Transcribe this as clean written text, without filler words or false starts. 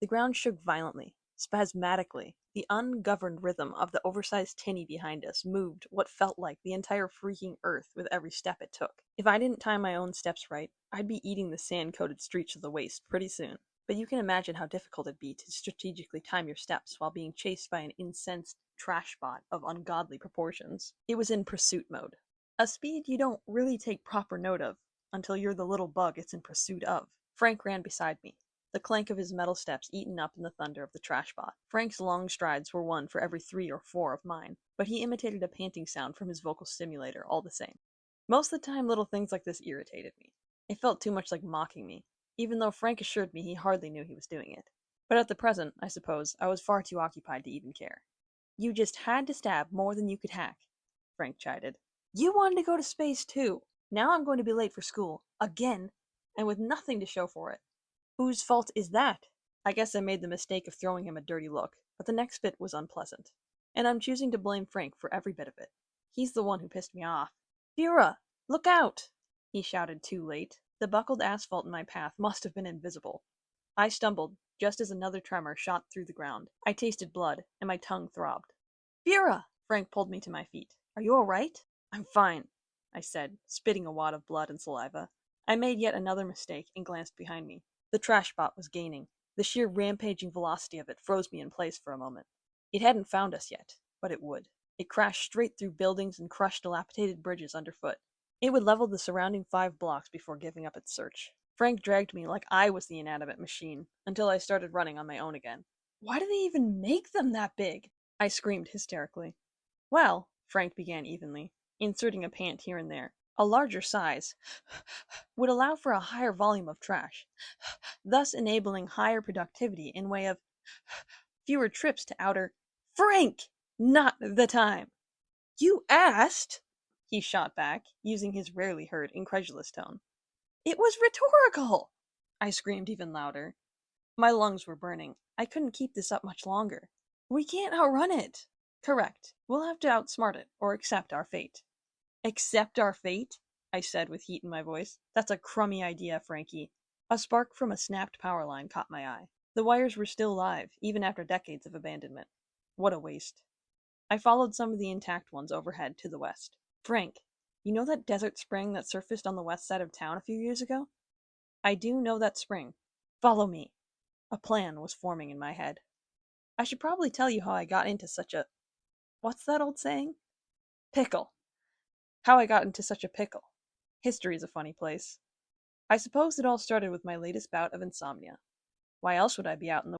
The ground shook violently, spasmodically. The ungoverned rhythm of the oversized tinny behind us moved what felt like the entire freaking earth with every step it took. If I didn't time my own steps right, I'd be eating the sand-coated streets of the waste pretty soon. But you can imagine how difficult it'd be to strategically time your steps while being chased by an incensed trash bot of ungodly proportions. It was in pursuit mode. A speed you don't really take proper note of until you're the little bug it's in pursuit of. Frank ran beside me, the clank of his metal steps eaten up in the thunder of the trash bot. Frank's long strides were one for every 3 or 4 of mine, but he imitated a panting sound from his vocal stimulator all the same. Most of the time, little things like this irritated me. It felt too much like mocking me, even though Frank assured me he hardly knew he was doing it. But at the present, I suppose, I was far too occupied to even care. You just had to stab more than you could hack, Frank chided. You wanted to go to space too. Now I'm going to be late for school, again, and with nothing to show for it. Whose fault is that? I guess I made the mistake of throwing him a dirty look, but the next bit was unpleasant. And I'm choosing to blame Frank for every bit of it. He's the one who pissed me off. Vera, look out! He shouted too late. The buckled asphalt in my path must have been invisible. I stumbled, just as another tremor shot through the ground. I tasted blood, and my tongue throbbed. Vera! Frank pulled me to my feet. Are you all right? I'm fine, I said, spitting a wad of blood and saliva. I made yet another mistake and glanced behind me. The trash bot was gaining. The sheer rampaging velocity of it froze me in place for a moment. It hadn't found us yet, but it would. It crashed straight through buildings and crushed dilapidated bridges underfoot. It would level the surrounding 5 blocks before giving up its search. Frank dragged me like I was the inanimate machine, until I started running on my own again. Why do they even make them that big? I screamed hysterically. Well, Frank began evenly, inserting a pant here and there. A larger size would allow for a higher volume of trash, thus enabling higher productivity in way of fewer trips to outer. Frank! Not the time! You asked! He shot back, using his rarely heard incredulous tone. It was rhetorical! I screamed even louder. My lungs were burning. I couldn't keep this up much longer. We can't outrun it! Correct. We'll have to outsmart it, or accept our fate. Accept our fate? I said with heat in my voice. That's a crummy idea, Frankie. A spark from a snapped power line caught my eye. The wires were still live, even after decades of abandonment. What a waste. I followed some of the intact ones overhead to the west. Frank, you know that desert spring that surfaced on the west side of town a few years ago? I do know that spring. Follow me. A plan was forming in my head. I should probably tell you how I got into such a... What's that old saying? Pickle. How I got into such a pickle. History's a funny place. I suppose it all started with my latest bout of insomnia. Why else would I be out in the